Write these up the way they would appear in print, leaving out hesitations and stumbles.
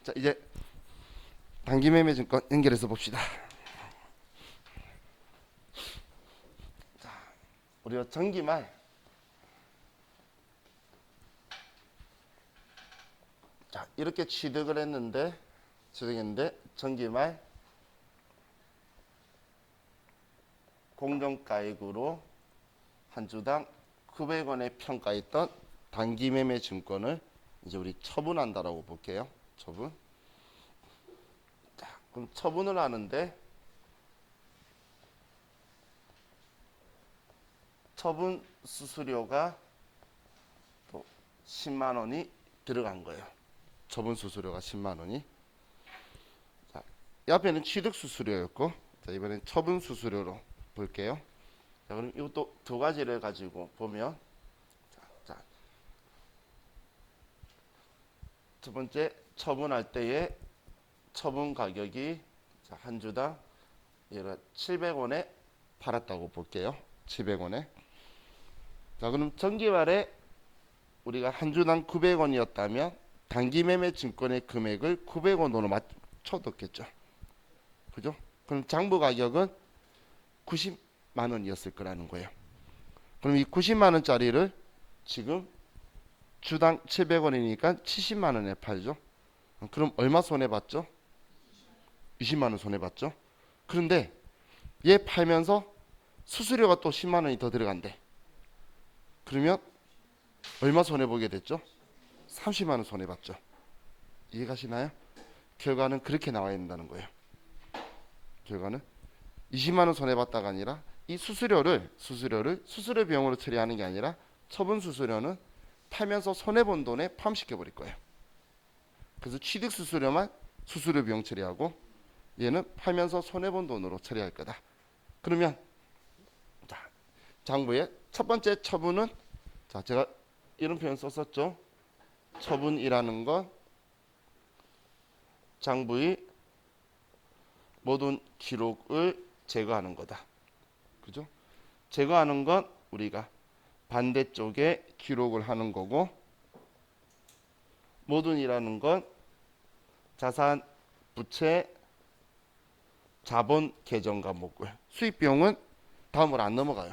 자, 이제 단기 매매 증권 연결해서 봅시다. 자, 우리가 전기말 자, 이렇게 취득했는데 전기말 공정가액으로 한 주당 900원에 평가했던 단기 매매 증권을 이제 우리 처분한다라고 볼게요. 처분. 자, 그럼 처분을 하는데 처분 수수료가 또 10만 원이 들어간 거예요. 처분 수수료가 10만 원이. 자, 이 앞에는 취득 수수료였고, 자, 이번엔 처분 수수료로 볼게요. 자, 그럼 이것도 두 가지를 가지고 보면, 자, 첫 번째 처분할 때의 처분 가격이 자, 한 주당 얘가 700원에 팔았다고 볼게요. 700원에. 자, 그럼 전기말에 우리가 한 주당 900원이었다면 단기 매매 증권의 금액을 900원으로 맞춰뒀겠죠. 그죠? 그럼 장부 가격은 90만 원이었을 거라는 거예요. 그럼 이 90만 원짜리를 지금 주당 700원이니까 70만 원에 팔죠. 그럼 얼마 손해 봤죠? 20만 원 손해 봤죠. 그런데 얘 팔면서 수수료가 또 10만 원이 더 들어간대. 그러면 얼마 손해 보게 됐죠? 30만 원 손해 봤죠. 이해가시나요? 결과는 그렇게 나와야 된다는 거예요. 결과는 20만 원 손해 봤다가 아니라 이 수수료를 수수료 비용으로 처리하는 게 아니라 처분 수수료는 팔면서 손해 본 돈에 포함시켜 버릴 거예요. 그래서 취득 수수료만 수수료 비용 처리하고 얘는 팔면서 손해 본 돈으로 처리할 거다. 그러면 자, 장부의 첫 번째 처분은 자, 제가 이런 표현 썼었죠. 처분이라는 건 장부의 모든 기록을 제거하는 거다. 그죠? 제거하는 건 우리가 반대쪽에 기록을 하는 거고, 모든이라는 건 자산, 부채, 자본 계정 과목을. 수입 비용은 다음으로 안 넘어가요.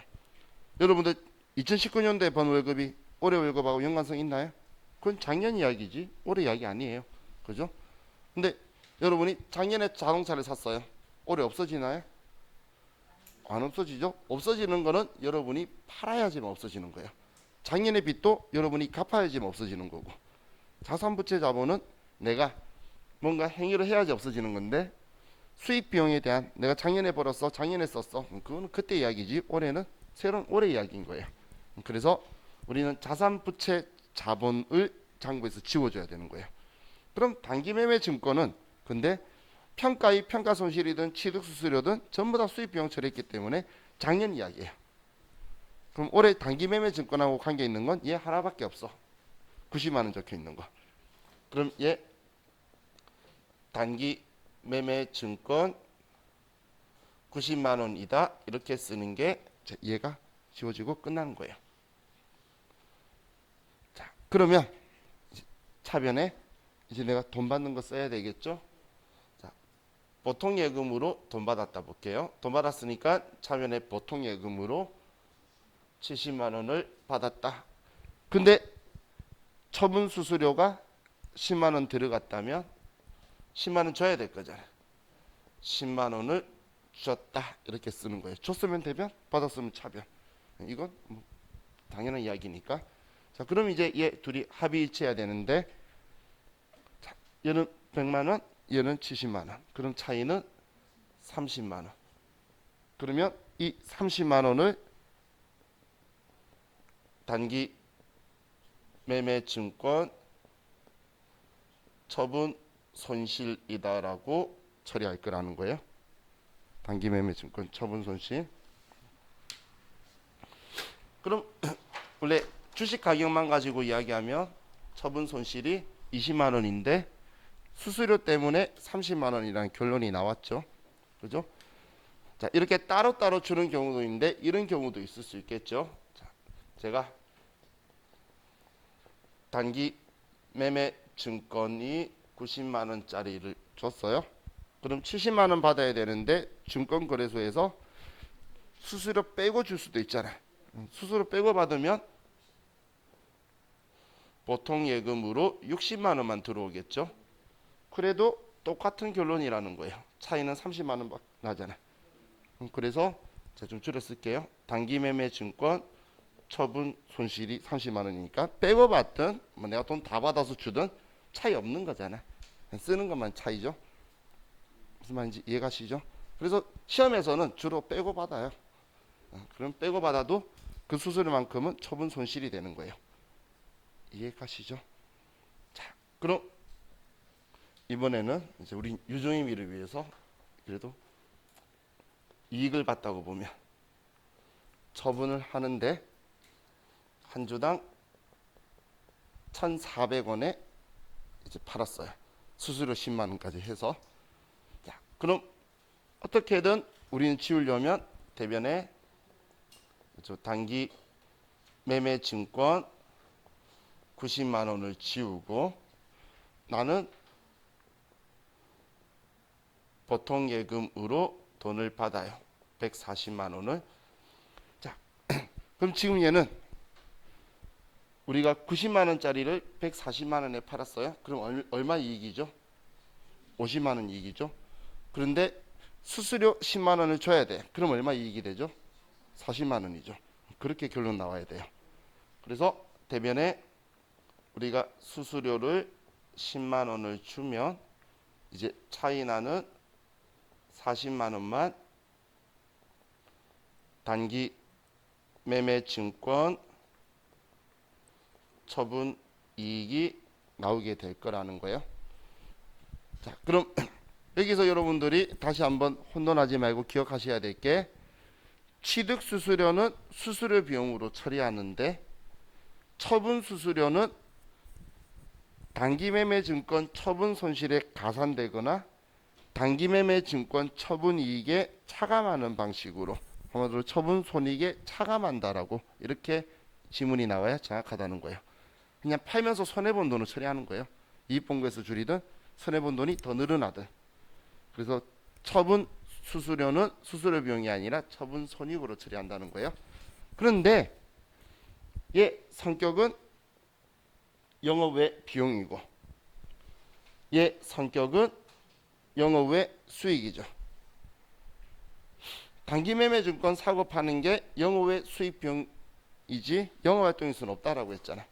여러분들 2019년도에 번 월급이 올해 월급하고 연관성 있나요? 그건 작년 이야기지 올해 이야기 아니에요. 그죠? 근데 여러분이 작년에 자동차를 샀어요. 올해 없어지나요? 안 없어지죠? 없어지는 거는 여러분이 팔아야지만 없어지는 거예요. 작년의 빚도 여러분이 갚아야지만 없어지는 거고, 자산부채 자본은 내가 뭔가 행위를 해야지 없어지는 건데, 수입 비용에 대한 내가 작년에 벌었어, 작년에 썼어, 그거는 그때 이야기지 올해는 새로운 올해 이야기인 거예요. 그래서 우리는 자산부채 자본을 장부에서 지워줘야 되는 거예요. 그럼 단기 매매 증권은 근데 평가의 평가 손실이든 취득 수수료든 전부 다 수입 비용 처리했기 때문에 작년 이야기예요. 그럼 올해 단기 매매 증권하고 관계 있는 건 얘 하나밖에 없어. 90만 원 적혀 있는 거. 그럼 얘 단기 매매 증권 90만 원이다 이렇게 쓰는 게 얘가 지워지고 끝나는 거예요. 자, 그러면 차변에 이제 내가 돈 받는 거 써야 되겠죠? 자, 보통 예금으로 돈 받았다 볼게요. 돈 받았으니까 차변에 보통 예금으로 70만 원을 받았다. 근데 처분 수수료가 10만 원 들어갔다면 10만 원 줘야 될 거잖아요. 10만 원을 줬다 이렇게 쓰는 거예요. 줬으면 대변, 받았으면 차변. 이건 뭐 당연한 이야기니까. 자, 그럼 이제 얘 둘이 합의일치해야 되는데, 자, 얘는 100만 원, 얘는 70만 원. 그럼 차이는 30만 원. 그러면 이 30만 원을 단기 매매 증권 처분 손실이다라고 처리할 거라는 거예요. 단기 매매 증권 처분 손실. 그럼 원래 주식 가격만 가지고 이야기하면 처분 손실이 20만 원인데 수수료 때문에 30만 원이라는 결론이 나왔죠. 그죠? 자, 이렇게 따로따로 주는 경우도 있는데 이런 경우도 있을 수 있겠죠. 자, 제가 단기 매매 증권이 90만 원짜리를 줬어요. 그럼 70만 원 받아야 되는데 증권거래소에서 수수료 빼고 줄 수도 있잖아요. 수수료 빼고 받으면 보통 예금으로 60만 원만 들어오겠죠. 그래도 똑같은 결론이라는 거예요. 차이는 30만 원 나잖아요. 그래서 제가 좀 줄여 쓸게요. 단기 매매 증권 처분 손실이 30만 원이니까 빼고 받든 뭐 내가 돈 다 받아서 주든 차이 없는 거잖아. 쓰는 것만 차이죠. 무슨 말인지 이해가시죠? 그래서 시험에서는 주로 빼고 받아요. 그럼 빼고 받아도 그 수수료만큼은 처분 손실이 되는 거예요. 이해가시죠? 자, 그럼 이번에는 이제 우리 유종의미를 위해서 그래도 이익을 봤다고 보면 처분을 하는데 한 주당 1,400원에 이제 팔았어요. 수수료 10만 원까지 해서. 자, 그럼 어떻게든 우리는 지우려면 대변에 단기 매매 증권 90만 원을 지우고 나는 보통 예금으로 돈을 받아요. 140만 원을. 자, 그럼 지금 얘는 우리가 90만 원짜리를 140만 원에 팔았어요. 그럼 얼마 이익이죠? 50만 원 이익이죠. 그런데 수수료 10만 원을 줘야 돼. 그럼 얼마 이익이 되죠? 40만 원이죠. 그렇게 결론 나와야 돼요. 그래서 대변에 우리가 수수료를 10만 원을 주면 이제 차이 나는 40만 원만 단기 매매 증권 처분 이익이 나오게 될 거라는 거예요. 자, 그럼 여기서 여러분들이 다시 한번 혼돈하지 말고 기억하셔야 될 게 취득 수수료는 수수료 비용으로 처리하는데 처분 수수료는 단기 매매 증권 처분 손실에 가산되거나 단기 매매 증권 처분 이익에 차감하는 방식으로 한마디로 처분 손익에 차감한다라고 이렇게 지문이 나와야 정확하다는 거예요. 그냥 팔면서 손해본 돈을 처리하는 거예요. 이익 본 거에서 줄이든 손해본 돈이 더 늘어나든. 그래서 처분 수수료는 수수료 비용이 아니라 처분 손익으로 처리한다는 거예요. 그런데 얘 성격은 영업 외 비용이고 얘 성격은 영업 외 수익이죠. 단기 매매 증권 사고 파는 게 영업 외 수익 비용이지 영업 활동일 수는 없다라고 했잖아.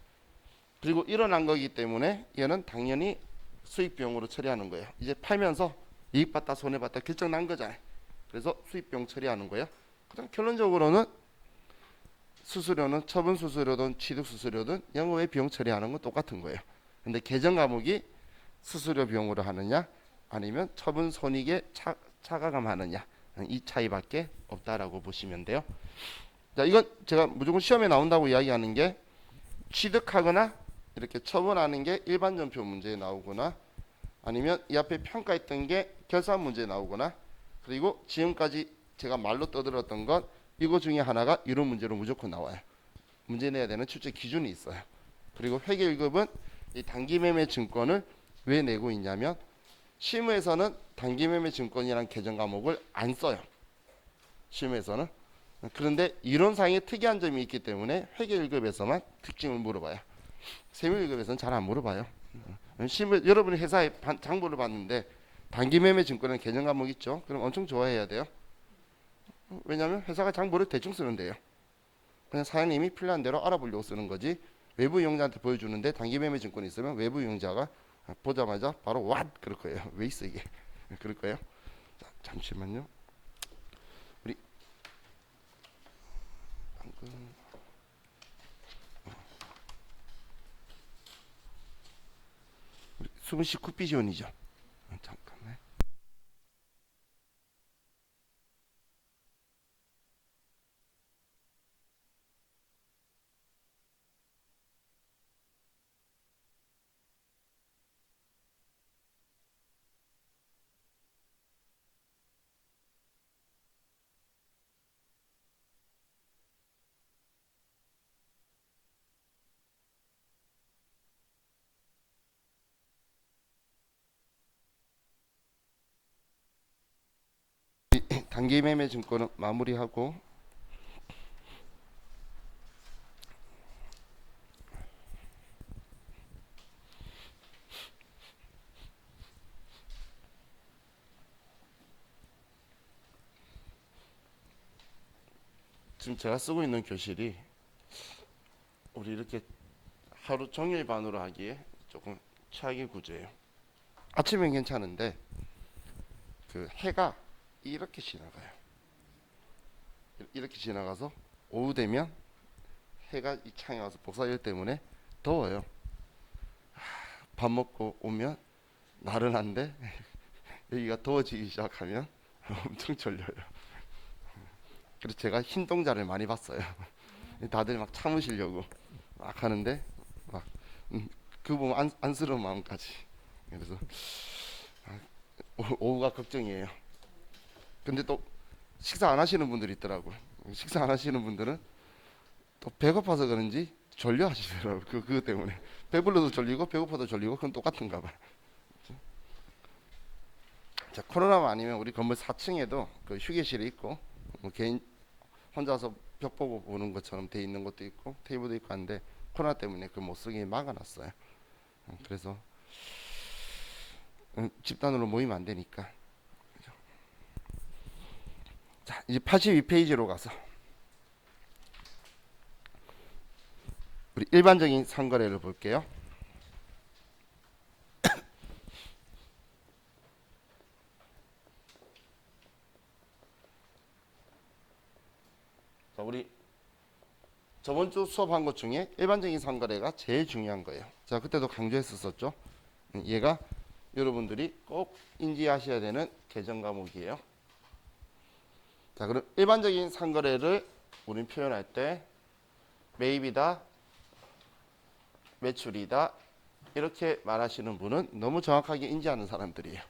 그리고 일어난 거기 때문에 얘는 당연히 수익 비용으로 처리하는 거예요. 이제 팔면서 이익 봤다 손해 봤다 결정 난 거잖아요. 그래서 수익 비용 처리하는 거예요. 그다음 결론적으로는 수수료는 처분 수수료든 취득 수수료든 영업 외 비용 처리하는 건 똑같은 거예요. 근데 계정 과목이 수수료 비용으로 하느냐 아니면 처분 손익에 차가감하느냐 이 차이밖에 없다라고 보시면 돼요. 자, 이건 제가 무조건 시험에 나온다고 이야기하는 게 취득하거나 이렇게 처분하는 게 일반 전표 문제에 나오거나 아니면 이 앞에 평가했던 게 결산 문제에 나오거나 그리고 지금까지 제가 말로 떠들었던 건 이거 중에 하나가 이론 문제로 무조건 나와요. 문제 내야 되는 출제 기준이 있어요. 그리고 회계 1급은 이 단기 매매 증권을 왜 내고 있냐면 실무에서는 단기 매매 증권이라는 계정 과목을 안 써요. 실무에서는. 그런데 이론상의 특이한 점이 있기 때문에 회계 1급에서만 특징을 물어봐요. 세무 1급에서는 잘 안 물어봐요. 실무 여러분이 회사에 장부를 봤는데 단기 매매 증권은 계정 과목 있죠. 그럼 엄청 좋아해야 돼요. 왜냐하면 회사가 장부를 대충 쓰는데요. 그냥 사장님이 필요한 대로 알아보려고 쓰는 거지 외부 이용자한테 보여주는데 단기 매매 증권이 있으면 외부 이용자가 보자마자 바로 왓 그럴 거예요. 왜 있어 이게? 그럴 거예요. 자, 잠시만요. 우리 방금 수분 씨 쿠피지원이죠. 잠깐만. 단기매매 증권은 마무리하고 지금 제가 쓰고 있는 교실이 우리 이렇게 하루 종일 반으로 하기에 조금 최악의 구조예요. 아침엔 괜찮은데 그 해가 이렇게 지나가요. 이렇게 지나가서 오후 되면 해가 이 창에 와서 복사열 때문에 더워요. 밥 먹고 오면 나른한데 여기가 더워지기 시작하면 엄청 졸려요. 그래서 제가 흰 동자를 많이 봤어요. 다들 막 참으시려고 막 하는데 막 그거 보면 안쓰러운 마음까지. 그래서 오후가 걱정이에요. 근데 또 식사 안 하시는 분들이 있더라고요. 식사 안 하시는 분들은 또 배고파서 그런지 졸려 하시더라고요. 그거 때문에 배불러도 졸리고 배고파도 졸리고 그건 똑같은가 봐요. 자, 코로나만 아니면 우리 건물 4층에도 그 휴게실이 있고 뭐 개인 혼자서 벽 보고 보는 것처럼 돼 있는 것도 있고 테이블도 있고 한데 코로나 때문에 그 못 쓰게 막아놨어요. 그래서 집단으로 모이면 안 되니까. 자, 이제 82페이지로 가서 우리 일반적인 상거래를 볼게요. 자, 우리 저번 주 수업한 것 중에 일반적인 상거래가 제일 중요한 거예요. 자, 그때도 강조했었죠. 얘가 여러분들이 꼭 인지하셔야 되는 개정 과목이에요. 자, 그럼 일반적인 상거래를 우린 표현할 때 매입이다, 매출이다 이렇게 말하시는 분은 너무 정확하게 인지하는 사람들이에요.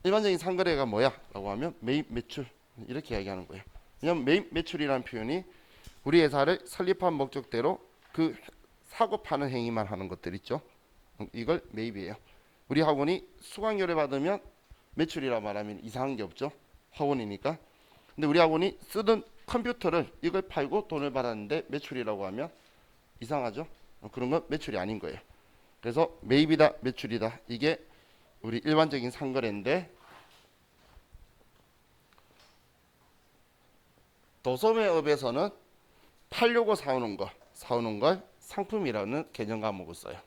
일반적인 상거래가 뭐야? 라고 하면 매입, 매출 이렇게 이야기하는 거예요. 왜냐하면 매입, 매출이라는 표현이 우리 회사를 설립한 목적대로 그 사고 파는 행위만 하는 것들 있죠. 이걸 매입이에요. 우리 학원이 수강료를 받으면 매출이라 말하면 이상한 게 없죠. 학원이니까. 근데 우리 학원이 쓰던 컴퓨터를 이걸 팔고 돈을 받았는데 매출이라고 하면 이상하죠. 그런 건 매출이 아닌 거예요. 그래서 매입이다, 매출이다. 이게 우리 일반적인 상거래인데 도소매업에서는 팔려고 사오는 걸 상품이라는 개정 과목을 써요.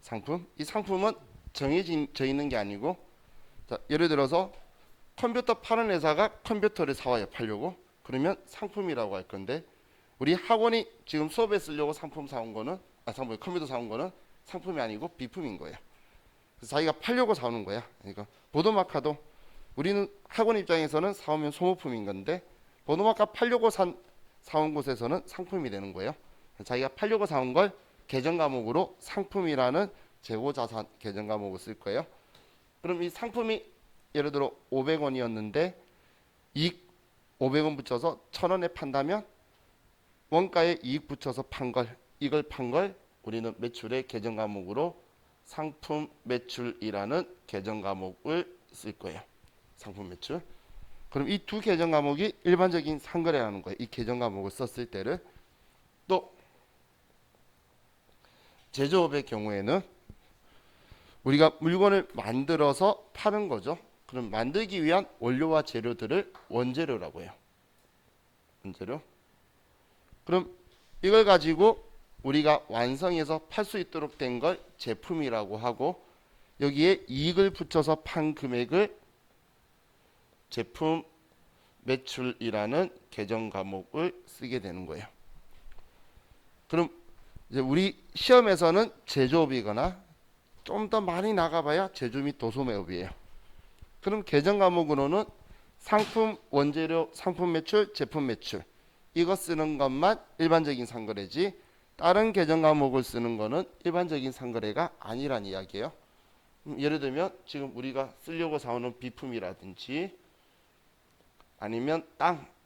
상품. 이 상품은 정해져 있는 게 아니고, 자, 예를 들어서 컴퓨터 파는 회사가 컴퓨터를 사와요. 팔려고. 그러면 상품이라고 할 건데, 우리 학원이 지금 수업에 쓰려고 상품 사온 거는 컴퓨터 사온 거는 상품이 아니고 비품인 거예요. 그래서 자기가 팔려고 사오는 거야. 그러니까 보도마카도 우리는 학원 입장에서는 사오면 소모품인 건데 보도마카 팔려고 사온 곳에서는 상품이 되는 거예요. 자기가 팔려고 사온 걸 개정 과목으로 상품이라는 재고자산 개정 과목을 쓸 거예요. 그럼 이 상품이 예를 들어 500원이었는데 이익 500원 붙여서 1000원에 판다면 원가에 이익 붙여서 이걸 판 걸 우리는 매출의 개정 과목으로 상품 매출이라는 개정 과목을 쓸 거예요. 상품 매출. 그럼 이 두 개정 과목이 일반적인 상거래라는 거예요. 이 개정 과목을 썼을 때를. 또 제조업의 경우에는 우리가 물건을 만들어서 파는 거죠. 그럼 만들기 위한 원료와 재료들을 원재료라고 해요. 원재료. 그럼 이걸 가지고 우리가 완성해서 팔 수 있도록 된 걸 제품이라고 하고 여기에 이익을 붙여서 판 금액을 제품 매출이라는 개정 과목을 쓰게 되는 거예요. 그럼 이제 우리 시험에서는 제조업이거나 좀 더 많이 나가봐야 제조 및 도소매업이에요. 그럼 개정 과목으로는 상품, 원재료, 상품 매출, 제품 매출 이거 쓰는 것만 일반적인 상거래지 다른 개정 과목을 쓰는 거는 일반적인 상거래가 아니란 이야기예요. 예를 들면 지금 우리가 쓰려고 사오는 비품이라든지 아니면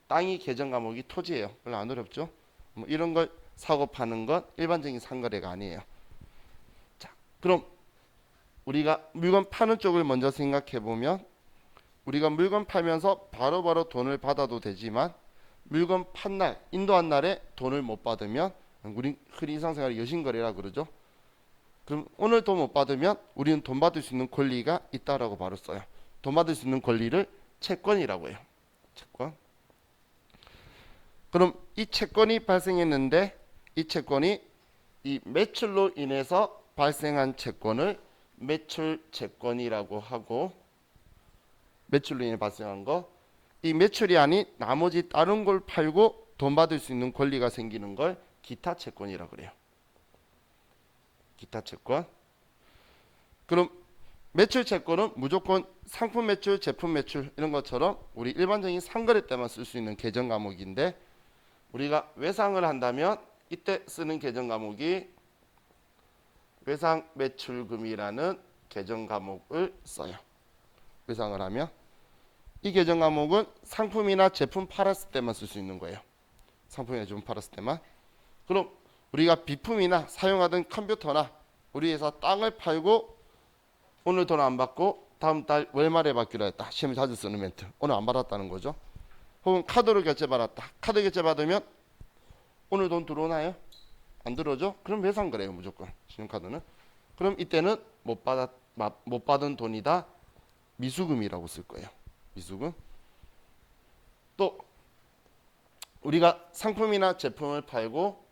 땅이 개정 과목이 토지예요. 별로 안 어렵죠. 뭐 이런 걸 사고 파는 건 일반적인 상거래가 아니에요. 자, 그럼 우리가 물건 파는 쪽을 먼저 생각해 보면 우리가 물건 팔면서 바로바로 돈을 받아도 되지만 물건 판 날, 인도한 날에 돈을 못 받으면 우리 흔히 일상생활에 여신거래라 그러죠. 그럼 오늘 돈 못 받으면 우리는 돈 받을 수 있는 권리가 있다라고 바로 써요. 돈 받을 수 있는 권리를 채권이라고 해요. 채권. 그럼 이 채권이 발생했는데 이 채권이 이 매출로 인해서 발생한 채권을 매출 채권이라고 하고, 매출로 인해 발생한 거, 이 매출이 아닌 나머지 다른 걸 팔고 돈 받을 수 있는 권리가 생기는 걸 기타 채권이라고 그래요. 기타 채권. 그럼 매출 채권은 무조건 상품 매출, 제품 매출 이런 것처럼 우리 일반적인 상거래 때만 쓸 수 있는 계정 과목인데, 우리가 외상을 한다면 이때 쓰는 계정 과목이 외상 매출금이라는 계정 과목을 써요. 외상을 하면 이 계정 과목은 상품이나 제품 팔았을 때만 쓸 수 있는 거예요. 상품이나 제품 팔았을 때만. 그럼 우리가 비품이나 사용하던 컴퓨터나 우리 회사 땅을 팔고 오늘 돈 안 받고 다음 달 월말에 받기로 했다. 시험에 자주 쓰는 멘트. 오늘 안 받았다는 거죠. 혹은 카드로 결제 받았다. 카드 결제 받으면 오늘 돈 들어오나요? 안 들어오죠? 그럼 외상 거래요, 무조건. 신용카드는. 그럼 이때는 못 받은 돈이다. 미수금이라고 쓸 거예요. 미수금. 또 우리가 상품이나 제품을 팔고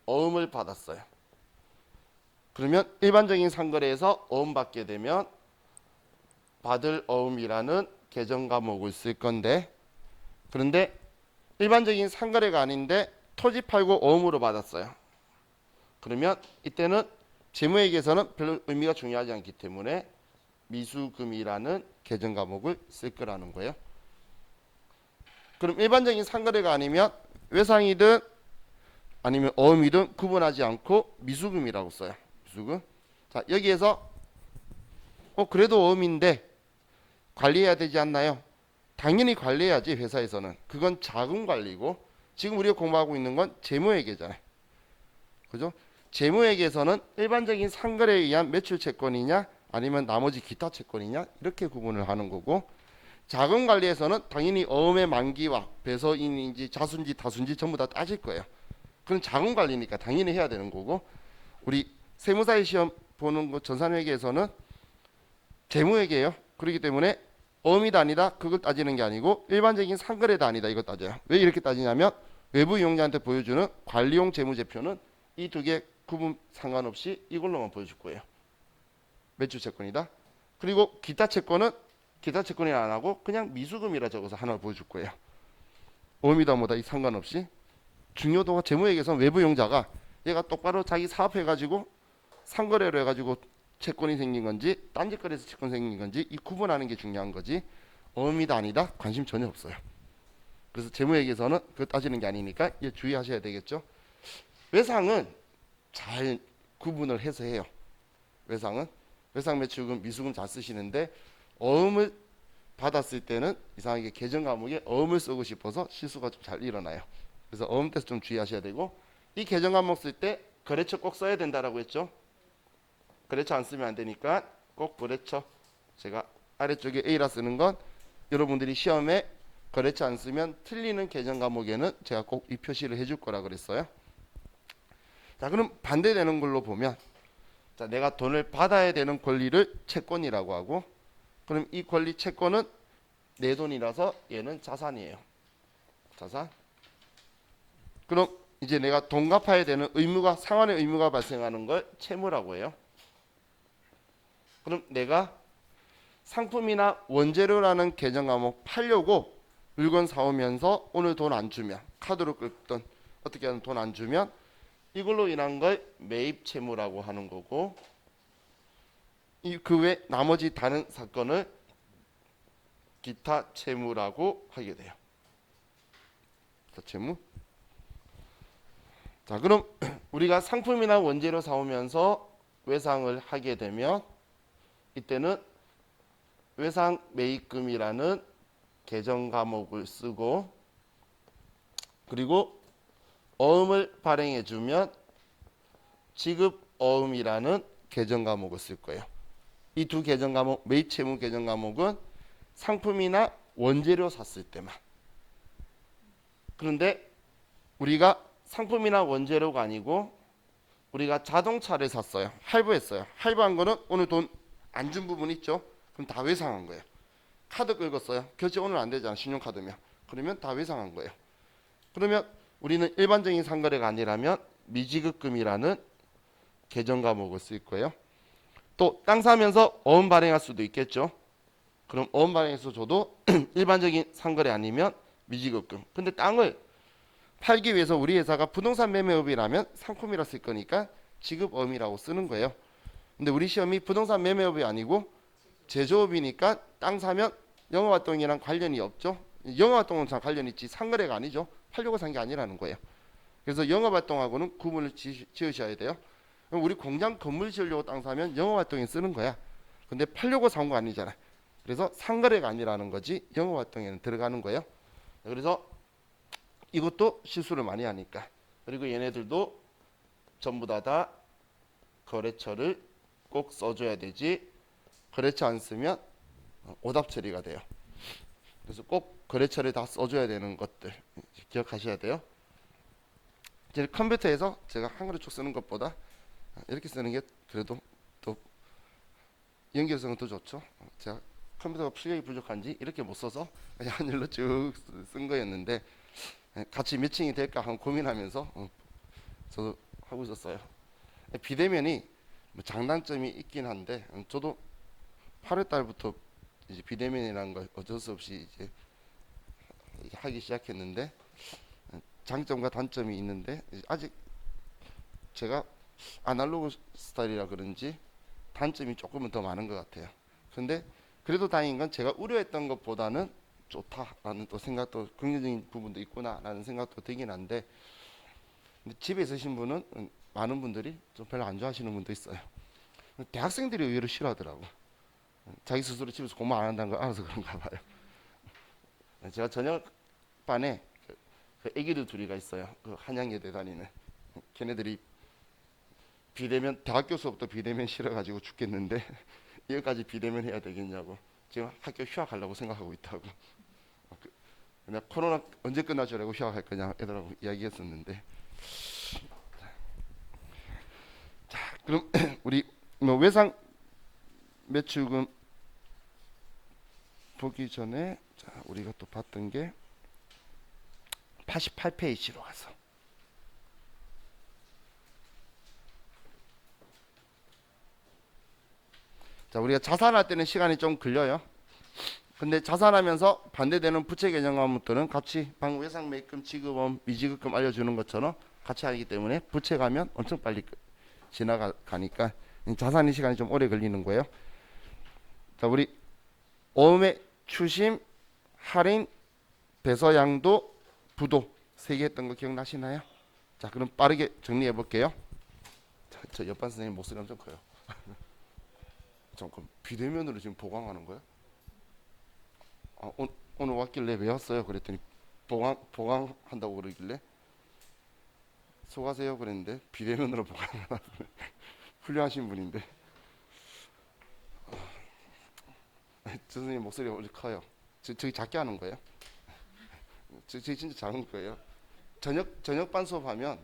어음을 받았어요. 그러면 일반적인 상거래에서 어음 받게 되면 받을 어음이라는 계정 과목을 쓸 건데, 그런데 일반적인 상거래가 아닌데 토지 팔고 어음으로 받았어요. 그러면 이때는 재무회계에서는 별로 의미가 중요하지 않기 때문에 미수금이라는 계정 과목을 쓸 거라는 거예요. 그럼 일반적인 상거래가 아니면 외상이든 아니면 어음이든 구분하지 않고 미수금이라고 써요. 미수금. 자, 여기에서 그래도 어음인데 관리해야 되지 않나요? 당연히 관리해야지. 회사에서는 그건 자금 관리고, 지금 우리가 공부하고 있는 건 재무회계잖아요. 그죠? 재무회계에서는 일반적인 상거래에 의한 매출 채권이냐 아니면 나머지 기타 채권이냐 이렇게 구분을 하는 거고, 자금 관리에서는 당연히 어음의 만기와 배서인인지 자수인지 다수인지 전부 다 따질 거예요. 그건 자금 관리니까 당연히 해야 되는 거고, 우리 세무사의 시험 보는 거 전산회계에서는 재무회계예요. 그렇기 때문에 어음이다 아니다 그걸 따지는 게 아니고 일반적인 상거래다 아니다 이거 따져요. 왜 이렇게 따지냐면 외부 이용자한테 보여주는 관리용 재무제표는 이 두 개 구분 상관없이 이걸로만 보여줄 거예요. 매출 채권이다. 그리고 기타 채권은 기타 채권이 안 하고 그냥 미수금이라 적어서 하나 보여줄 거예요. 어음이다 뭐다 이 상관없이. 중요도가 재무회계에서 외부 이용자가 얘가 똑바로 자기 사업해가지고 상거래로 해가지고 채권이 생긴 건지 딴짓거래에서 채권 생긴 건지 이 구분하는 게 중요한 거지, 어음이다 아니다 관심 전혀 없어요. 그래서 재무회계에서는 그거 따지는 게 아니니까 얘 주의하셔야 되겠죠. 외상은 잘 구분을 해서 해요. 외상은 외상 매출금 미수금 잘 쓰시는데 어음을 받았을 때는 이상하게 계정 과목에 어음을 쓰고 싶어서 실수가 좀 잘 일어나요. 그래서 어음 때서 좀 주의하셔야 되고, 이 계정 과목 쓸 때 거래처 꼭 써야 된다라고 했죠. 거래처 안 쓰면 안 되니까 꼭 거래처, 제가 아래쪽에 A라 쓰는 건 여러분들이 시험에 거래처 안 쓰면 틀리는 계정 과목에는 제가 꼭 이 표시를 해줄 거라 그랬어요. 자, 그럼 반대되는 걸로 보면, 자, 내가 돈을 받아야 되는 권리를 채권이라고 하고, 그럼 이 권리 채권은 내 돈이라서 얘는 자산이에요. 자산. 그럼 이제 내가 돈 갚아야 되는 의무가, 상환의 의무가 발생하는 걸 채무라고 해요. 그럼 내가 상품이나 원재료라는 계정 과목 팔려고 물건 사오면서 오늘 돈 안 주면, 카드로 끌든 어떻게 하든 돈 안 주면 이걸로 인한 걸 매입 채무라고 하는 거고, 그 외 나머지 다른 사건을 기타 채무라고 하게 돼요. 기타 채무. 자, 그럼 우리가 상품이나 원재료 사오면서 외상을 하게 되면 이때는 외상 매입금이라는 계정 과목을 쓰고, 그리고 어음을 발행해 주면 지급 어음이라는 계정 과목을 쓸 거예요. 이 두 계정 과목, 매입 채무 계정 과목은 상품이나 원재료 샀을 때만. 그런데 우리가 상품이나 원재료가 아니고 우리가 자동차를 샀어요. 할부했어요. 할부한 거는 오늘 돈 안 준 부분 있죠? 그럼 다 외상한 거예요. 카드 긁었어요. 결제 오늘 안 되잖아. 신용카드면. 그러면 다 외상한 거예요. 그러면 우리는 일반적인 상거래가 아니라면 미지급금이라는 계정 과목을 쓸 거예요. 또 땅 사면서 어음 발행할 수도 있겠죠. 그럼 어음 발행해서 줘도 일반적인 상거래 아니면 미지급금. 근데 땅을 팔기 위해서 우리 회사가 부동산 매매업이라면 상품이라 쓸 거니까 지급어음이라고 쓰는 거예요. 근데 우리 시험이 부동산 매매업이 아니고 제조업이니까 땅 사면 영업활동이랑 관련이 없죠. 영업활동은 잘 관련 있지 상거래가 아니죠. 팔려고 산 게 아니라는 거예요. 그래서 영업활동하고는 구분을 지으셔야 돼요. 우리 공장 건물 지으려고 땅 사면 영업활동에 쓰는 거야. 근데 팔려고 산 거 아니잖아. 그래서 상거래가 아니라는 거지 영업활동에는 들어가는 거예요. 그래서 이것도 실수를 많이 하니까. 그리고 얘네들도 전부 다 거래처를 꼭 써줘야 되지. 거래처 안 쓰면 오답 처리가 돼요. 그래서 꼭 거래처를 다 써줘야 되는 것들 기억하셔야 돼요. 이제 컴퓨터에서 제가 한글을 쭉 쓰는 것보다 이렇게 쓰는 게 그래도 또 연결성은 더 좋죠. 제가 컴퓨터가 출력이 부족한지 이렇게 못 써서 그냥 한글로 쭉 쓴 거였는데 같이 매칭이 될까 하고 고민하면서 저도 하고 있었어요. 비대면이 뭐 장단점이 있긴 한데 저도 8월 달부터 이제 비대면이라는 걸 어쩔 수 없이 이제 하기 시작했는데 장점과 단점이 있는데 아직 제가 아날로그 스타일이라 그런지 단점이 조금은 더 많은 것 같아요. 근데 그래도 다행인 건 제가 우려했던 것보다는 좋다라는 또 생각도 긍정적인 부분도 있구나라는 생각도 들긴 한데 근데 집에 있으신 분은 많은 분들이 좀 별로 안 좋아하시는 분도 있어요. 대학생들이 의외로 싫어하더라고. 자기 스스로 집에서 공부 안 한다는 걸 알아서 그런가 봐요. 제가 저녁반에 그 애기들 둘이가 있어요. 그 한양예대 다니는. 걔네들이 비대면 대학교 수업도 비대면 싫어가지고 죽겠는데 이거까지 비대면 해야 되겠냐고 지금 학교 휴학하려고 생각하고 있다고. 내가 코로나 언제 끝나주라고 휴학할 거냐 애들하고 이야기했었는데. 자 그럼 우리 뭐 외상 매출금 보기 전에 자 우리가 또 봤던 게 88페이지로 가서 자 우리가 자산할 때는 시간이 좀 걸려요. 근데 자산하면서 반대되는 부채 개정 과목들은 같이 방금 외상 매입금 지급원 미지급금 알려주는 것처럼 같이 하기 때문에 부채 가면 엄청 빨리 지나가니까 자산의 시간이 좀 오래 걸리는 거예요. 자 우리 어음의 추심, 할인, 배서양도, 부도 세 개 했던 거 기억나시나요? 자 그럼 빠르게 정리해 볼게요. 저 옆반 선생님 목소리 엄청 커요. 잠깐 비대면으로 지금 보강하는 거야? 오늘 왔길래 왜 왔어요? 그랬더니 보강한다고 그러길래 수고하세요 그랬는데 비대면으로 보강하나 훌륭하신 분인데 저 선생님 목소리가 원래 커요. 저기 작게 하는 거예요? 저기 진짜 작은 거예요. 저녁반 수업하면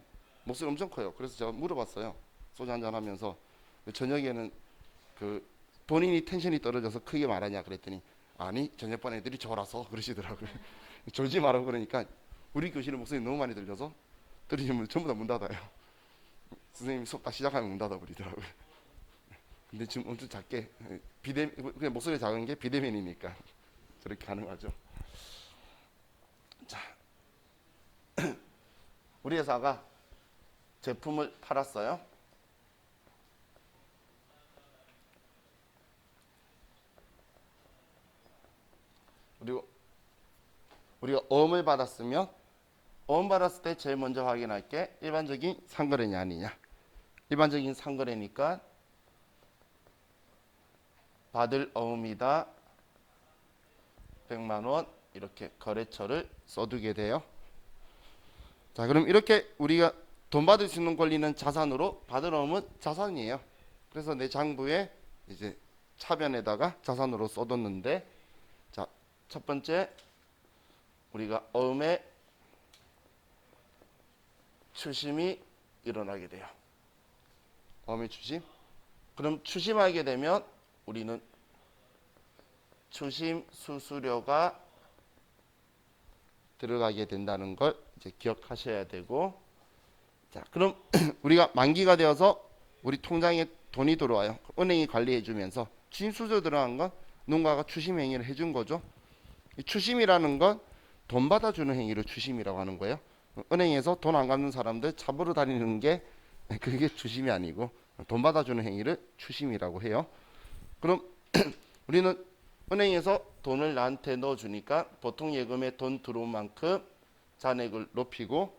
목소리 엄청 커요. 그래서 제가 물어봤어요. 소주 한잔 하면서 저녁에는 그 본인이 텐션이 떨어져서 크게 말하냐 그랬더니 아니 저녁반 애들이 저라서 그러시더라고요. 졸지 말라고 그러니까 우리 교실에 목소리 너무 많이 들려서 들으시면 전부 다 문 닫아요. 선생님이 수업 딱 시작하면 문 닫아 버리더라고요. 근데 지금 엄청 작게 그냥 목소리 작은 게 비대면이니까 저렇게 가능하죠. 자, 우리 회사가 제품을 팔았어요. 그리고 우리가 어음을 받았으면 어음 받았을 때 제일 먼저 확인할 게 일반적인 상거래냐 아니냐. 일반적인 상거래니까 받을 어음이다 100만원 이렇게 거래처를 써두게 돼요. 자 그럼 이렇게 우리가 돈 받을 수 있는 권리는 자산으로 받을 어음은 자산이에요. 그래서 내 장부에 이제 차변에다가 자산으로 써뒀는데 자 첫 번째 우리가 어음의 추심이 일어나게 돼요. 어음의 추심. 그럼 추심하게 되면 우리는 추심 수수료가 들어가게 된다는 걸 이제 기억하셔야 되고, 자, 그럼 우리가 만기가 되어서 우리 통장에 돈이 들어와요. 은행이 관리해 주면서 추심 수수료 들어간 건 누군가가 추심 행위를 해준 거죠. 이 추심이라는 건 돈 받아주는 행위를 추심이라고 하는 거예요. 은행에서 돈 안 갚는 사람들 잡으러 다니는 게 그게 추심이 아니고 돈 받아주는 행위를 추심이라고 해요. 그럼 우리는 은행에서 돈을 나한테 넣어주니까 보통 예금에 돈 들어온 만큼 잔액을 높이고,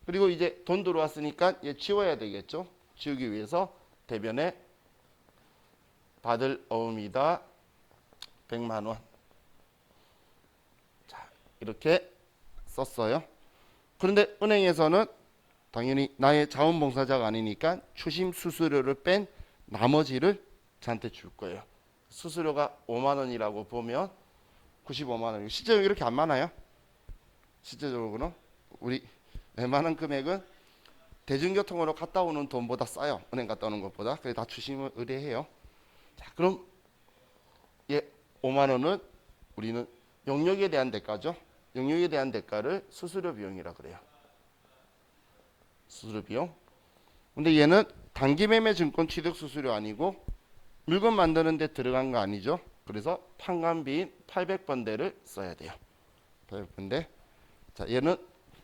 그리고 이제 돈 들어왔으니까 얘 지워야 되겠죠. 지우기 위해서 대변에 받을 어음이다 100만 원. 자, 이렇게 썼어요. 그런데 은행에서는 당연히 나의 자원봉사자가 아니니까 추심 수수료를 뺀 나머지를 저한테 줄 거예요. 수수료가 5만 원이라고 보면 95만 원. 실제로 이렇게 안 많아요. 실제적으로는 우리 웬만한 금액은 대중교통으로 갔다 오는 돈보다 싸요. 은행 갔다 오는 것보다. 그래서 다 추심을 의뢰해요. 자, 그럼 예, 5만 원은 우리는 용역에 대한 대가죠. 용역에 대한 대가를 수수료 비용이라 그래요. 수수료 비용. 근데 얘는 단기매매 증권 취득 수수료 아니고 물건 만드는 데 들어간 거 아니죠. 그래서 판관비인 800번대를 써야 돼요. 800번대. 자, 얘는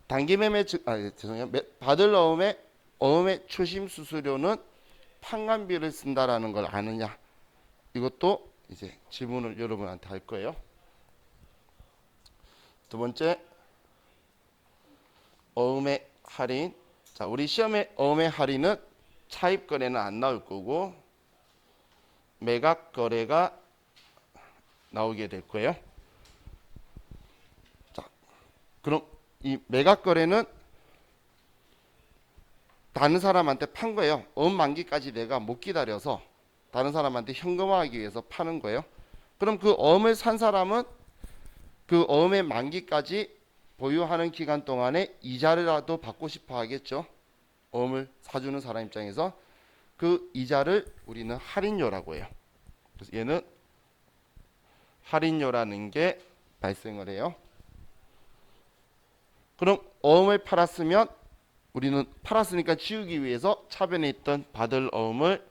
단기매매 죄송해요. 받을 어음의 추심 수수료는 판관비를 쓴다라는 걸 아느냐. 이것도 이제 질문을 여러분한테 할 거예요. 두 번째, 어음의 할인. 자, 우리 시험에 어음의 할인은 차입 거래는 안 나올 거고 매각 거래가 나오게 될 거예요. 자, 그럼 이 매각 거래는 다른 사람한테 판 거예요. 어음 만기까지 내가 못 기다려서 다른 사람한테 현금화하기 위해서 파는 거예요. 그럼 그 어음을 산 사람은 그 어음의 만기까지 보유하는 기간 동안에 이자라도 받고 싶어 하겠죠. 어음을 사주는 사람 입장에서 그 이자를 우리는 할인료라고 해요. 그래서 얘는 할인료라는 게 발생을 해요. 그럼 어음을 팔았으면 우리는 팔았으니까 지우기 위해서 차변에 있던 받을 어음을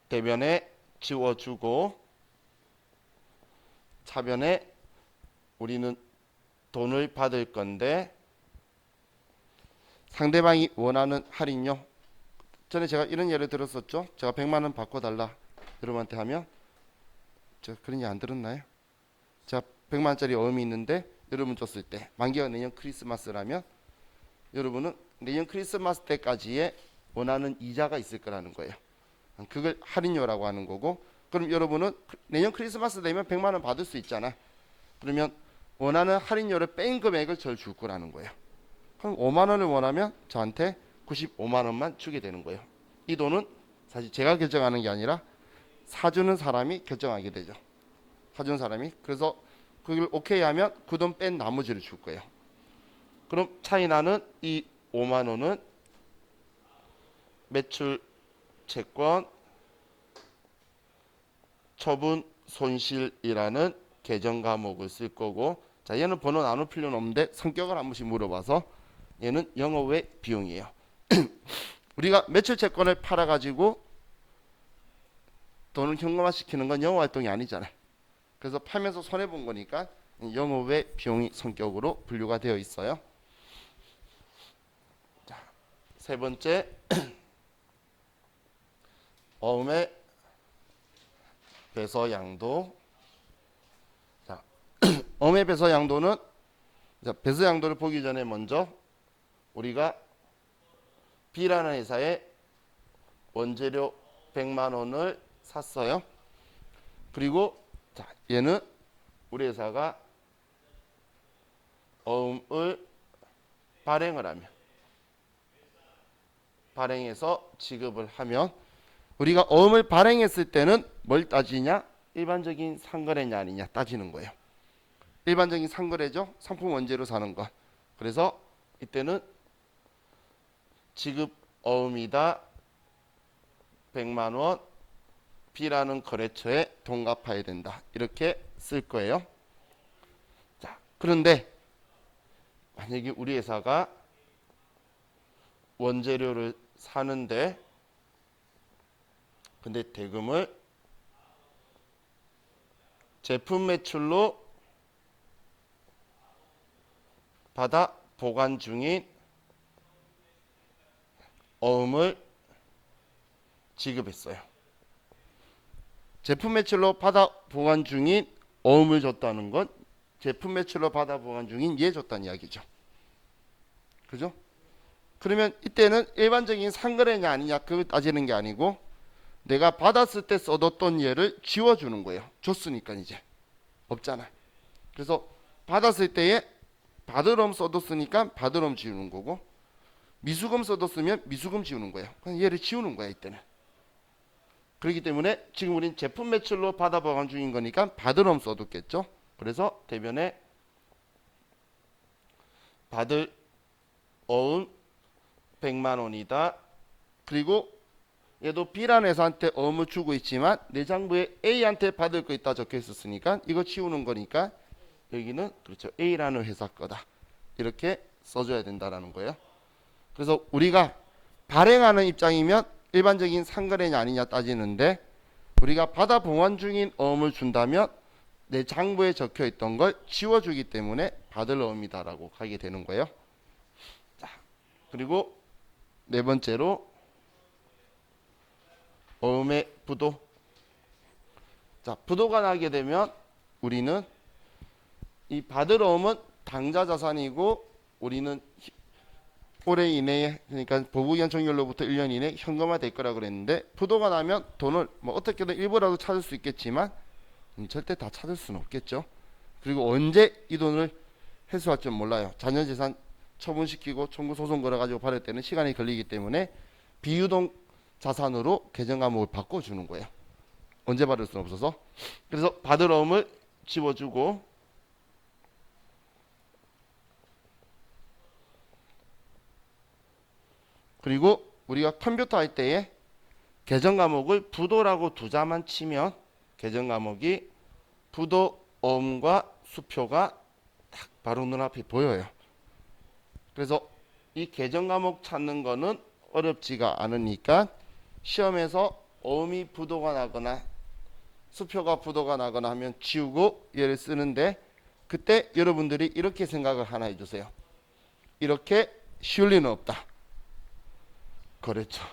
대변에 지워주고 차변에 우리는 돈을 받을 건데 상대방이 원하는 할인료. 전에 제가 이런 예를 들었었죠. 제가 100만 원 바꿔달라 여러분한테 하면 제가 그런 얘기 안 들었나요? 제가 100만 원짜리 어음이 있는데 여러분 줬을 때 만기가 내년 크리스마스라면 여러분은 내년 크리스마스 때까지의 원하는 이자가 있을 거라는 거예요. 그걸 할인료라고 하는 거고, 그럼 여러분은 내년 크리스마스 되면 100만 원 받을 수 있잖아. 그러면 원하는 할인료를 뺀 금액을 저를 줄 거라는 거예요. 그럼 5만 원을 원하면 저한테 95만 원만 주게 되는 거예요. 이 돈은 사실 제가 결정하는 게 아니라 사주는 사람이 결정하게 되죠. 사주는 사람이. 그래서 그걸 오케이 하면 그 돈 뺀 나머지를 줄 거예요. 그럼 차이 나는 이 5만 원은 매출 채권 처분 손실이라는 계정 과목을 쓸 거고, 자, 얘는 번호 나눌 필요는 없는데 성격을 한 번씩 물어봐서 얘는 영업외 비용이에요. 우리가 매출 채권을 팔아 가지고 돈을 현금화 시키는 건 영업 활동이 아니잖아요. 그래서 팔면서 손해 본 거니까 영업외 비용이 성격으로 분류가 되어 있어요. 자, 세 번째 어음의 배서 양도. 자, 어음의 배서 양도는 배서 양도를 보기 전에 먼저 우리가 B라는 회사에 원재료 100만 원을 샀어요. 그리고 자, 얘는 우리 회사가 어음을 발행을 하면 발행해서 지급을 하면 우리가 어음을 발행했을 때는 뭘 따지냐? 일반적인 상거래냐 아니냐 따지는 거예요. 일반적인 상거래죠. 상품 원재료 사는 거. 그래서 이때는 지급 어음이다 100만 원 B라는 거래처에 동갑해야 된다. 이렇게 쓸 거예요. 자, 그런데 만약에 우리 회사가 원재료를 사는데 근데 대금을 제품 매출로 받아 보관 중인 어음을 지급했어요. 제품 매출로 받아 보관 중인 어음을 줬다는 건 제품 매출로 받아 보관 중인 얘 줬다는 이야기죠. 그죠? 그러면 이때는 일반적인 상거래냐 아니냐 그걸 따지는 게 아니고 내가 받았을 때 써뒀던 얘를 지워주는 거예요. 줬으니까 이제 없잖아. 그래서 받았을 때에 받으럼 써뒀으니까 받으럼 지우는 거고 미수금 써뒀으면 미수금 지우는 거예요. 그냥 얘를 지우는 거야 이때는. 그렇기 때문에 지금 우린 제품 매출로 받아 보관 중인 거니까 받으럼 써뒀겠죠. 그래서 대변에 받을 어음 100만 원이다. 그리고 얘도 B라는 회사한테 어음을 주고 있지만 내장부에 A한테 받을 거 있다 적혀 있었으니까 이거 치우는 거니까 여기는 그렇죠. A라는 회사 거다. 이렇게 써줘야 된다라는 거예요. 그래서 우리가 발행하는 입장이면 일반적인 상거래냐 아니냐 따지는데 우리가 받아 보관 중인 어음을 준다면 내 장부에 적혀 있던 걸 지워주기 때문에 받을 어음이다라고 하게 되는 거예요. 자, 그리고 네 번째로 어음의 부도. 자, 부도가 나게 되면 우리는 이 받을 어음은 당좌 자산이고 우리는 올해 이내에 그러니까 보고기한 종료로부터 1년 이내 현금화 될 거라 그랬는데 부도가 나면 돈을 뭐 어떻게든 일부라도 찾을 수 있겠지만 절대 다 찾을 수는 없겠죠. 그리고 언제 이 돈을 회수할 줄 몰라요. 자녀재산 처분시키고 청구 소송 걸어가지고 받을 때는 시간이 걸리기 때문에 비유동 자산으로 계정 감옥을 바꿔주는 거예요. 언제 받을 수는 없어서. 그래서 받을 어음을 지워주고 그리고 우리가 컴퓨터 할 때에 계정 감옥을 부도라고 두 자만 치면 계정 감옥이 부도 어음과 수표가 딱 바로 눈앞에 보여요. 그래서 이 계정 감옥 찾는 거는 어렵지가 않으니까 시험에서 어음이 부도가 나거나 수표가 부도가 나거나 하면 지우고 얘를 쓰는데 그때 여러분들이 이렇게 생각을 하나 해주세요. 이렇게 쉬울 리는 없다. 거래처.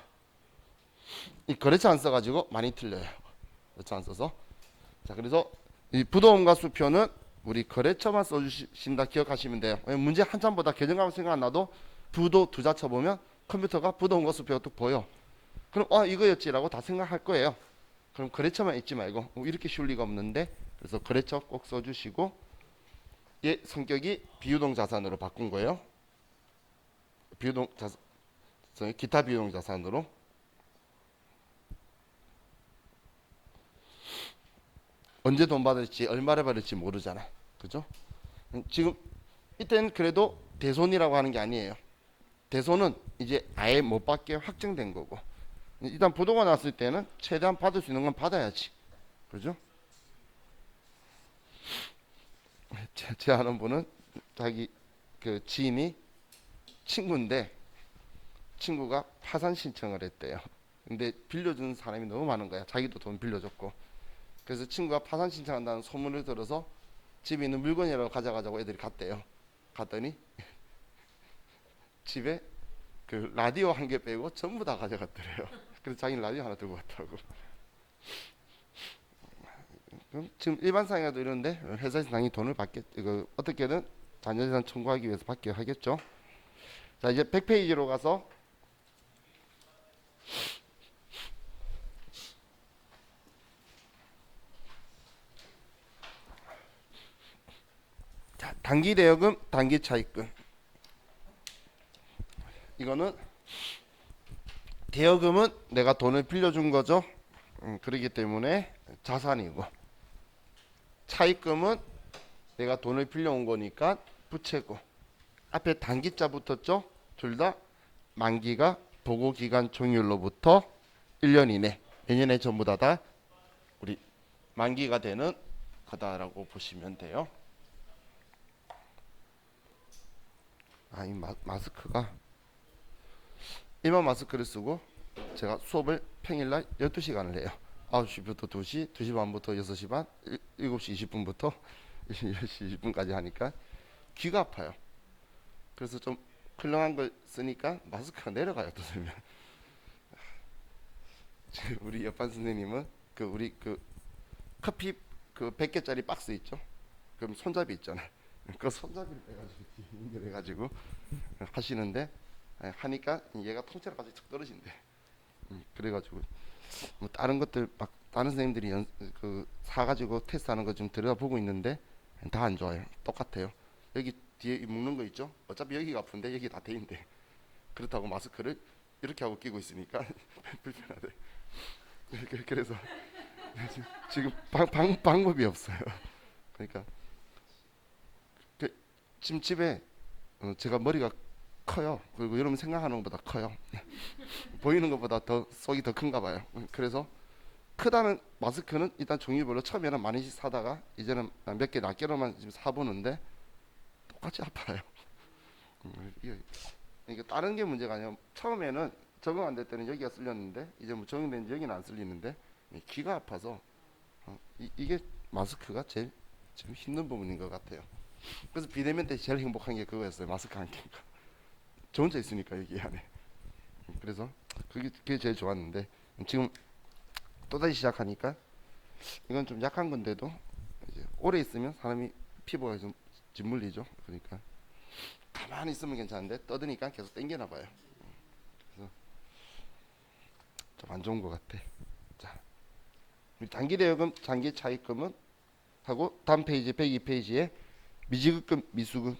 이 거래처 안 써가지고 많이 틀려요. 거래처 안 써서. 자, 그래서 이 부도음과 수표는 우리 거래처만 써주신다 기억하시면 돼요. 문제 한참보다 계정감을 생각 안 나도 부도 두 자 쳐보면 컴퓨터가 부도음과 수표가 또 보여. 그럼 이거였지라고 다 생각할 거예요. 그럼 거래처만 잊지 말고 이렇게 쉬울 리가 없는데 그래서 거래처 꼭 써주시고 얘 성격이 비유동 자산으로 바꾼 거예요. 비유동 자산 기타 비용 자산으로. 언제 돈 받을지 얼마를 받을지 모르잖아. 그죠? 지금 이때는 그래도 대손이라고 하는 게 아니에요. 대손은 이제 아예 못 받게 확정된 거고 일단 부도가 났을 때는 최대한 받을 수 있는 건 받아야지. 그죠? 제 아는 분은 자기 그 지인이 친구인데 친구가 파산 신청을 했대요. 근데 빌려주는 사람이 너무 많은 거야. 자기도 돈 빌려줬고. 그래서 친구가 파산 신청한다는 소문을 들어서 집에 있는 물건이라고 가져가자고 애들이 갔대요. 갔더니 집에 그 라디오 한 개 빼고 전부 다 가져갔더래요. 그래서 자기는 라디오 하나 들고 갔다고. 지금 일반 상해도 이런데 회사에서 당연히 돈을 받겠, 어떻게든 자녀재산 청구하기 위해서 받게 하겠죠. 자, 이제 100페이지로 가서 자, 단기 대여금, 단기 차입금. 이거는 대여금은 내가 돈을 빌려준 거죠. 그렇기 때문에 자산이고 차입금은 내가 돈을 빌려온 거니까 부채고, 앞에 단기자 붙었죠? 둘 다 만기가 보고기간 종료일로부터 1년 이내, 내년에 전부 다 우리 만기가 되는 거다라고 보시면 돼요. 이 마스크가 일반 마스크를 쓰고 제가 수업을 평일날 12시간을 해요. 9시부터 2시, 2시 반부터 6시 반, 7시 20분부터 10시 20분까지 하니까 귀가 아파요. 그래서 좀 헐렁한 걸 쓰니까 마스크가 내려가요. 또 들면 우리 옆반 선생님은 우리 커피 100개짜리 박스 있죠? 그럼 손잡이 있잖아요. 그 손잡이를 빼가지고 연결해가지고 하시는데, 하니까 얘가 통째로 가지고 툭 떨어진대. 그래가지고 뭐 다른 것들 막 다른 선생님들이 사가지고 테스트하는 거 좀 들여다보고 있는데 다 안 좋아요. 똑같아요. 여기 뒤에 묶는 거 있죠? 어차피 여기가 아픈데 여기 다 돼 있는데, 그렇다고 마스크를 이렇게 하고 끼고 있으니까 불편하대. 그래서 지금 방법이 없어요. 그러니까 지금 집에 제가 머리가 커요. 그리고 여러분 생각하는 것보다 커요. 보이는 것보다 더 속이 더 큰가 봐요. 그래서 크다는 마스크는 일단 종류별로 처음에는 많이씩 사다가 이제는 몇 개 낱개로만 지금 사보는데 똑같이 아파요. 이게 다른 게 문제가 아니라 처음에는 적응 안 될 때는 여기가 쓸렸는데 이제 뭐 적응된 지 여기는 안 쓸리는데 귀가 아파서 이게 마스크가 제일 좀 힘든 부분인 것 같아요. 그래서 비대면 때 제일 행복한 게 그거였어요. 마스크 안 끼니까 저 혼자 있으니까 여기 안에. 그래서 그게 제일 좋았는데 지금 또다시 시작하니까 이건 좀 약한 건데도 이제 오래 있으면 사람이 피부가 좀 짓물리죠. 그러니까 가만히 있으면 괜찮은데 떠드니까 계속 땡기나 봐요. 그래서 좀 안 좋은 것 같아. 자, 단기 대여금, 장기 차입금은 하고 다음 페이지 102페이지에 미지급금, 미수금.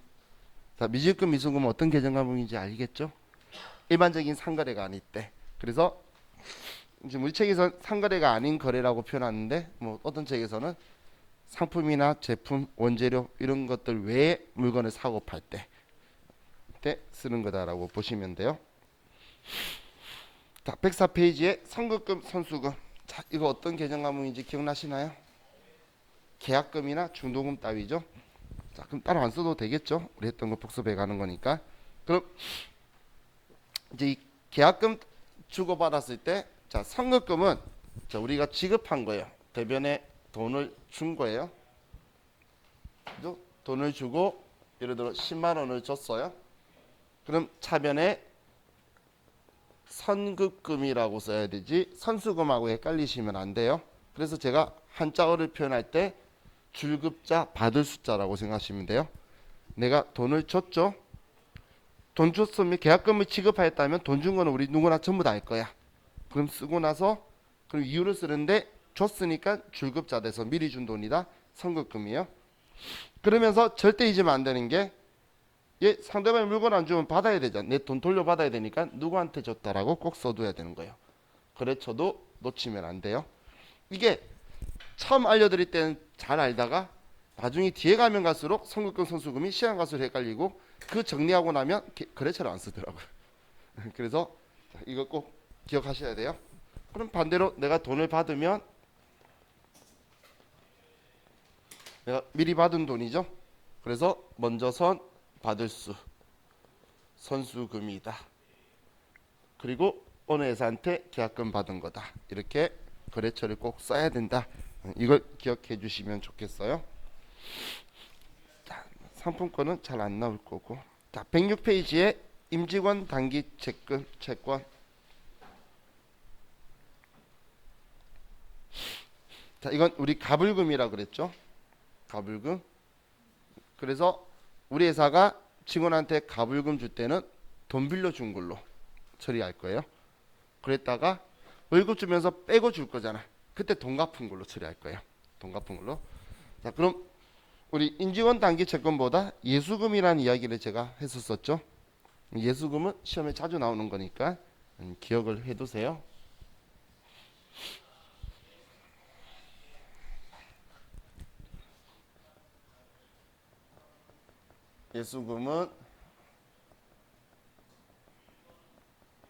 자, 미지급금, 미수금은 어떤 계정 과목인지 알겠죠? 일반적인 상거래가 아닐 때. 그래서 지금 우리 책에서 상거래가 아닌 거래라고 표현하는데 뭐 어떤 책에서는 상품이나 제품, 원재료 이런 것들 외에 물건을 사고 팔 때 쓰는 거다라고 보시면 돼요. 자, 104페이지에 선급금, 선수금. 자, 이거 어떤 계정 과목인지 기억나시나요? 계약금이나 중도금 따위죠. 자, 그럼 따로 안 써도 되겠죠? 우리 했던 거 복습해 가는 거니까. 그럼 이제 이 계약금 주고받았을 때, 자, 선급금은 자, 우리가 지급한 거예요. 대변에 돈을 준 거예요. 그죠? 돈을 주고 예를 들어 10만 원을 줬어요. 그럼 차변에 선급금이라고 써야 되지 선수금하고 헷갈리시면 안 돼요. 그래서 제가 한자어를 표현할 때 줄급자 받을 숫자라고 생각하시면 돼요. 내가 돈을 줬죠. 돈 줬으면 계약금을 지급하였다면 돈 준 거는 우리 누구나 전부 다 알 거야. 그럼 쓰고 나서 그럼 이유를 쓰는데 줬으니까 줄급자 돼서 미리 준 돈이다. 선급금이에요. 그러면서 절대 잊으면 안 되는 게 상대방이 물건 안 주면 받아야 되잖아. 내 돈 돌려받아야 되니까 누구한테 줬다라고 꼭 써둬야 되는 거예요. 거래처도 놓치면 안 돼요. 이게 처음 알려드릴 때는 잘 알다가 나중에 뒤에 가면 갈수록 선급금, 선수금이 시간 갈수록 헷갈리고 그 정리하고 나면 거래처를 안 쓰더라고요. 그래서 이거 꼭 기억하셔야 돼요. 그럼 반대로 내가 돈을 받으면 내가 미리 받은 돈이죠. 그래서 먼저 받을 수 선수금이다. 그리고 어느 회사한테 계약금 받은 거다. 이렇게 거래처를 꼭 써야 된다. 이걸 기억해 주시면 좋겠어요. 자, 상품권은 잘 안 나올 거고. 자, 106페이지에 임직원 단기 채권. 자, 이건 우리 가불금이라고 그랬죠. 가불금. 그래서 우리 회사가 직원한테 가불금 줄 때는 돈 빌려준 걸로 처리할 거예요. 그랬다가 월급 주면서 빼고 줄 거잖아. 그때 돈 갚은 걸로 처리할 거예요. 돈 갚은 걸로. 자, 그럼 우리 임직원 단기 채권보다 예수금이라는 이야기를 제가 했었었죠. 예수금은 시험에 자주 나오는 거니까 기억을 해두세요. 예수금은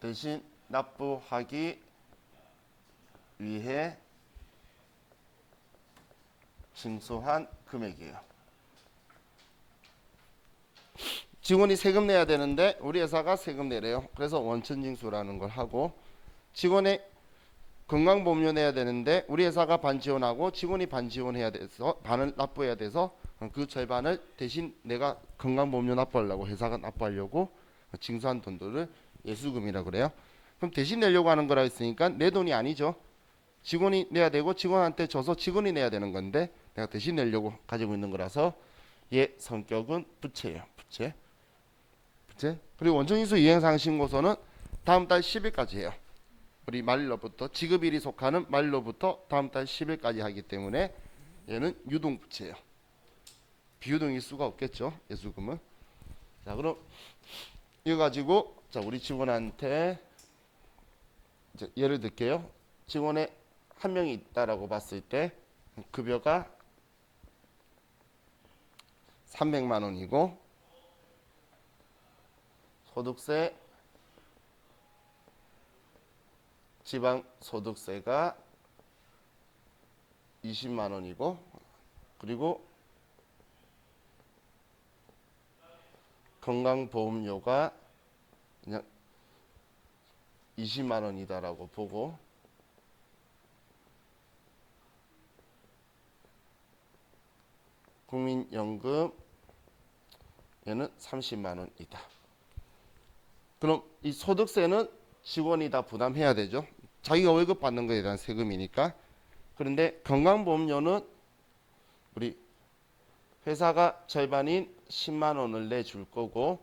대신 납부하기 위해 징수한 금액이에요. 직원이 세금 내야 되는데 우리 회사가 세금 내래요. 그래서 원천징수라는 걸 하고, 직원의 건강보험료 내야 되는데 우리 회사가 반 지원하고 직원이 반 지원해야 돼서 반을 납부해야 돼서 그 절반을 대신 내가 건강보험료 납부하려고, 회사가 납부하려고 징수한 돈들을 예수금이라고 그래요. 그럼 대신 내려고 하는 거라 했으니까 내 돈이 아니죠. 직원이 내야 되고 직원한테 줘서 직원이 내야 되는 건데 내가 대신 내려고 가지고 있는 거라서 얘 성격은 부채예요. 부채. 그리고 원천징수 이행상신고서는 다음 달 10일까지 해요. 우리 말일로부터, 지급일이 속하는 말일로부터 다음 달 10일까지 하기 때문에 얘는 유동부채예요. 비유동일 수가 없겠죠, 예수금은. 자, 그럼 이거 가지고 자 우리 직원한테 이제 예를 들게요. 직원에 한 명이 있다라고 봤을 때 급여가 300만 원이고 소득세, 지방소득세가 20만 원이고, 그리고 건강보험료가 그냥 20만 원이다라고 보고, 국민연금 얘는 30만 원이다. 그럼 이 소득세는 직원이 다 부담해야 되죠. 자기가 월급 받는 거에 대한 세금이니까. 그런데 건강보험료는 우리 회사가 절반인 10만 원을 내줄 거고,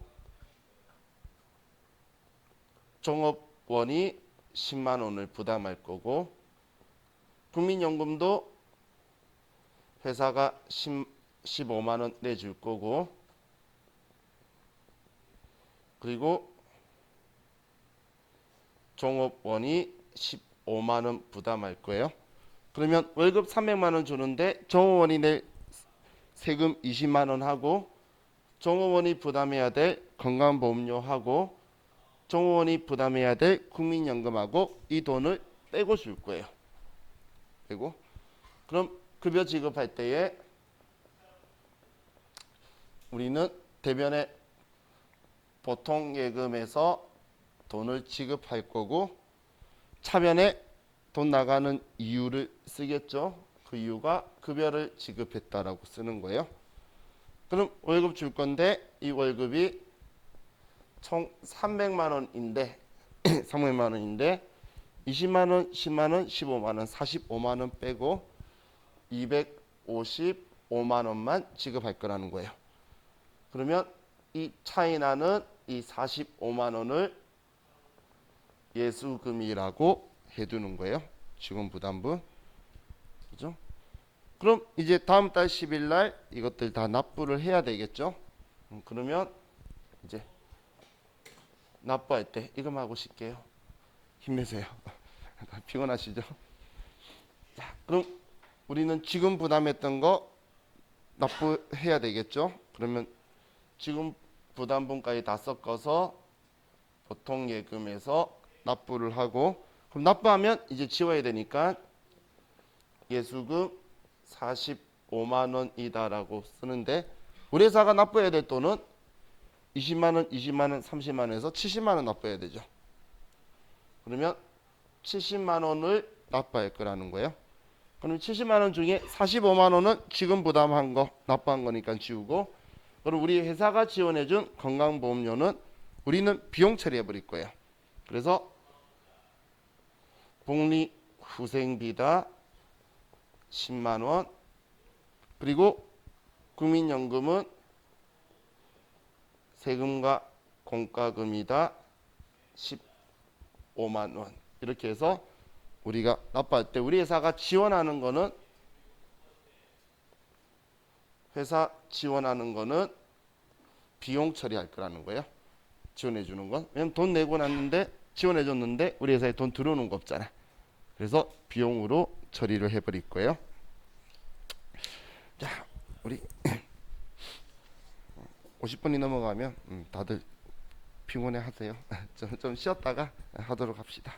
종업원이 10만 원을 부담할 거고, 국민연금도 회사가 15만 원 내줄 거고, 그리고 종업원이 15만 원 부담할 거예요. 그러면 월급 300만 원 주는데 종업원이 낼 세금 20만 원 하고, 종업원이 부담해야 될 건강보험료하고, 종업원이 부담해야 될 국민연금하고 이 돈을 떼고 줄 거예요. 그리고 그럼 급여 지급할 때에 우리는 대변에 보통 예금에서 돈을 지급할 거고, 차변에 돈 나가는 이유를 쓰겠죠. 그 이유가 급여를 지급했다라고 쓰는 거예요. 그럼 월급 줄 건데 이 월급이 총 300만 원인데 300만 원인데 20만 원, 10만 원, 15만 원, 45만 원 빼고 255만 원만 지급할 거라는 거예요. 그러면 이 차이 나는 이 45만 원을 예수금이라고 해두는 거예요. 직원부담분. 그죠? 그럼 이제 다음 달 10일 날 이것들 다 납부를 해야 되겠죠? 그러면 이제 납부할 때 이것만 하고 쉴게요. 힘내세요. 피곤하시죠? 자, 그럼 우리는 지금 부담했던 거 납부해야 되겠죠? 그러면 지금 부담분까지 다 섞어서 보통 예금에서 납부를 하고, 그럼 납부하면 이제 지워야 되니까 예수금 45만 원이다라고 쓰는데, 우리 회사가 납부해야 될 돈은 20만 원, 20만 원, 30만 원에서 70만 원 납부해야 되죠. 그러면 70만 원을 납부할 거라는 거예요. 그럼 70만 원 중에 45만 원은 지금 부담한 거, 납부한 거니까 지우고, 그럼 우리 회사가 지원해준 건강보험료는 우리는 비용 처리해 버릴 거예요. 그래서 복리후생비다 10만 원, 그리고 국민연금은 세금과 공과금이다 15만 원. 이렇게 해서 우리가 납부할 때 우리 회사가 지원하는 거는, 회사 지원하는 거는 비용 처리할 거라는 거예요. 지원해 주는 건. 왜냐면 돈 내고 났는데 지원해 줬는데 우리 회사에 돈 들어오는 거 없잖아. 그래서 비용으로 처리를 해 버릴 거예요. 자, 우리 50분이 넘어가면 다들 피곤해 하세요. 좀 쉬었다가 하도록 합시다.